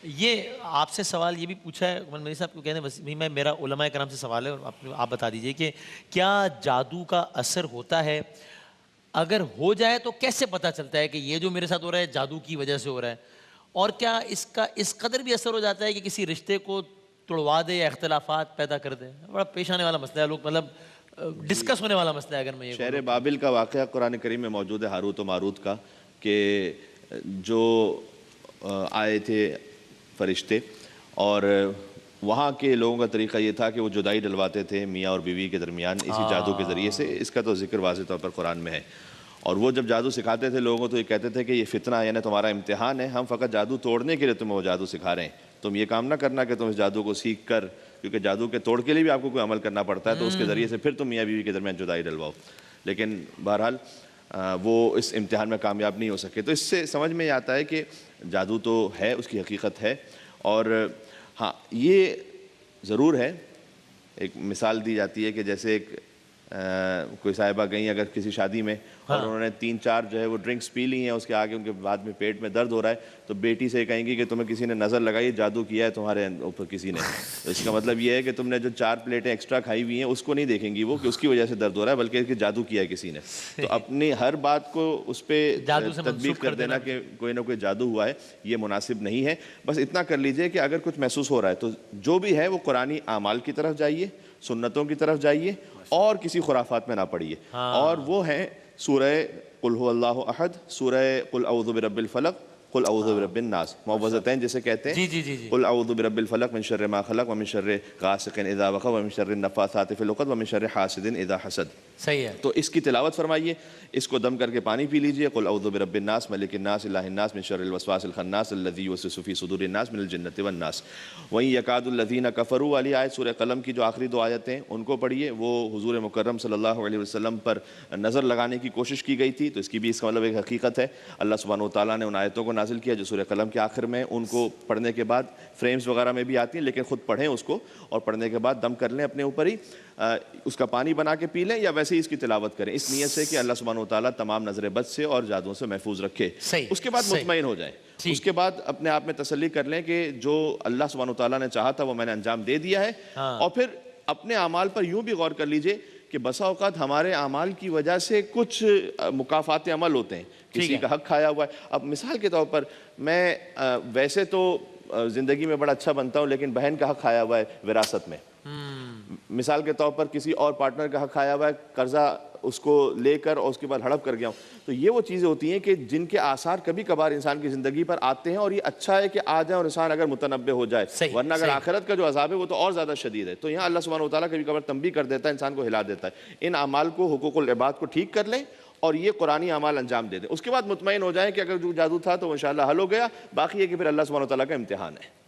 یہ آپ سے سوال یہ بھی پوچھا ہے میر صاحب کو کہنے میں میرا علماء کرام سے سوال ہے اور آپ بتا دیجئے کہ کیا جادو کا اثر ہوتا ہے؟ اگر ہو جائے تو کیسے پتہ چلتا ہے کہ یہ جو میرے ساتھ ہو رہا ہے جادو کی وجہ سے ہو رہا ہے؟ اور کیا اس کا اس قدر بھی اثر ہو جاتا ہے کہ کسی رشتے کو توڑوا دے یا اختلافات پیدا کر دے؟ بڑا پیش آنے والا مسئلہ ہے، لوگ مطلب ڈسکس ہونے والا مسئلہ ہے اگر میں یہ شہر بابل کا واقعہ قرآن کریم میں موجود ہے، ہاروت و ماروت کا، کہ جو آئے تھے فرشتے اور وہاں کے لوگوں کا طریقہ یہ تھا کہ وہ جدائی ڈلواتے تھے میاں اور بیوی کے درمیان اسی جادو کے ذریعے سے. اس کا تو ذکر واضح طور پر قرآن میں ہے. اور وہ جب جادو سکھاتے تھے لوگوں کو تو یہ کہتے تھے کہ یہ فتنہ یعنی تمہارا امتحان ہے، ہم فقط جادو توڑنے کے لیے تمہیں وہ جادو سکھا رہے ہیں. تم یہ کام نہ کرنا کہ تم اس جادو کو سیکھ کر، کیونکہ جادو کے توڑ کے لیے بھی آپ کو کوئی عمل کرنا پڑتا ہے، تو اس کے ذریعے سے پھر تم میاں بیوی کے درمیان جدائی ڈلواؤ. لیکن بہرحال وہ اس امتحان میں کامیاب نہیں ہو سکے. تو اس سے سمجھ میں آتا ہے کہ جادو تو ہے، اس کی حقیقت ہے. اور ہاں یہ ضرور ہے، ایک مثال دی جاتی ہے کہ جیسے ایک کوئی صاحبہ گئیں اگر کسی شادی میں اور انہوں نے 3-4 جو ہے وہ ڈرنکس پی لی ہیں، اس کے آگے ان کے بعد میں پیٹ میں درد ہو رہا ہے، تو بیٹی سے کہیں گی کہ تمہیں کسی نے نظر لگائی، جادو کیا ہے تمہارے اوپر کسی نے. تو اس کا مطلب یہ ہے کہ تم نے جو 4 پلیٹیں ایکسٹرا کھائی ہوئی ہیں اس کو نہیں دیکھیں گی وہ کہ اس کی وجہ سے درد ہو رہا ہے، بلکہ کہ جادو کیا ہے کسی نے. تو اپنی ہر بات کو اس پہ تطبیق کر دینا کہ کوئی نہ کوئی جادو ہوا ہے، یہ مناسب نہیں ہے. بس اتنا کر لیجئے کہ اگر کچھ محسوس ہو رہا ہے تو جو بھی ہے وہ قرآنی اعمال کی طرف جائیے، سنتوں کی طرف جائیے اور کسی خرافات میں نہ پڑیے. اور وہ ہیں سورہ قل هو اللہ احد، سورہ قل اعوذ برب الفلق، قل اعوذ برب الناس، معوذتین جسے کہتے ہیں. قل اعوذ برب الفلق من شر ما خلق ومن شر غاسق اذا وقب ومن شر النفاثات في العقد ومن شر حاسد اذا حسد. صحیح ہے. تو اس کی تلاوت فرمائیے، اس کو دم کر کے پانی پی لیجئے. قل اعوذ برب الناس ملک الناس الہ الناس من شر الوسواس الخناس الذی یوسوس فی صدور الناس من الجنۃ والناس. وہیں یکاد الذین کفروا والی آیت سورہ قلم کی جو آخری 2 آیتیں ان کو پڑھیے. وہ حضور مکرم صلی اللہ علیہ وسلم پر نظر لگانے کی کوشش کی گئی تھی، تو اس کی بھی اس کا مطلب ایک حقیقت ہے. اللہ سبحانہ وتعالیٰ نے ان آیتوں کو نازل کیا جو سورہ قلم کے آخر میں، ان کو پڑھنے کے بعد فریمز وغیرہ میں بھی آتی ہیں، لیکن خود پڑھیں اس کو اور پڑھنے کے بعد دم کر لیں اپنے اوپر ہی، اس کا پانی بنا کے پی لیں یا ویسے ہی اس کی تلاوت کریں، اس نیت سے کہ اللہ سبحانہ وتعالیٰ تمام نظر بد سے اور جادوؤں سے محفوظ رکھے. اس کے بعد مطمئن ہو جائیں. اس کے بعد اپنے آپ میں تسلی کر لیں کہ جو اللہ سبحانہ وتعالیٰ نے چاہا تھا وہ میں نے انجام دے دیا ہے. اور پھر اپنے اعمال پر یوں بھی غور کر لیجئے کہ بسا اوقات ہمارے اعمال کی وجہ سے کچھ مکافات عمل ہوتے ہیں، کسی کا حق کھایا ہوا ہے. اب مثال کے طور پر میں ویسے تو زندگی میں بڑا اچھا بنتا ہوں، لیکن بہن کا حق کھایا ہوا ہے وراثت میں. مثال کے طور پر کسی اور پارٹنر کا حق کھایا ہوا ہے، قرضہ اس کو لے کر اور اس کے بعد ہڑپ کر گیا ہوں. تو یہ وہ چیزیں ہوتی ہیں کہ جن کے آثار کبھی کبھار انسان کی زندگی پر آتے ہیں، اور یہ اچھا ہے کہ آ جائیں اور انسان اگر متنبہ ہو جائے، ورنہ اگر آخرت کا جو عذاب ہے وہ تو اور زیادہ شدید ہے. تو یہاں اللہ سبحانہ وتعالیٰ کبھی کبھار تنبیہ کر دیتا ہے، انسان کو ہلا دیتا ہے. ان اعمال کو، حقوق العباد کو ٹھیک کر لیں اور یہ قرآنی اعمال انجام دے دیں. اس کے بعد مطمئن ہو جائیں کہ اگر جو جادو تھا تو انشاءاللہ حل ہو گیا، باقی ہے کہ پھر اللہ سبحانہ وتعالیٰ کا امتحان ہے.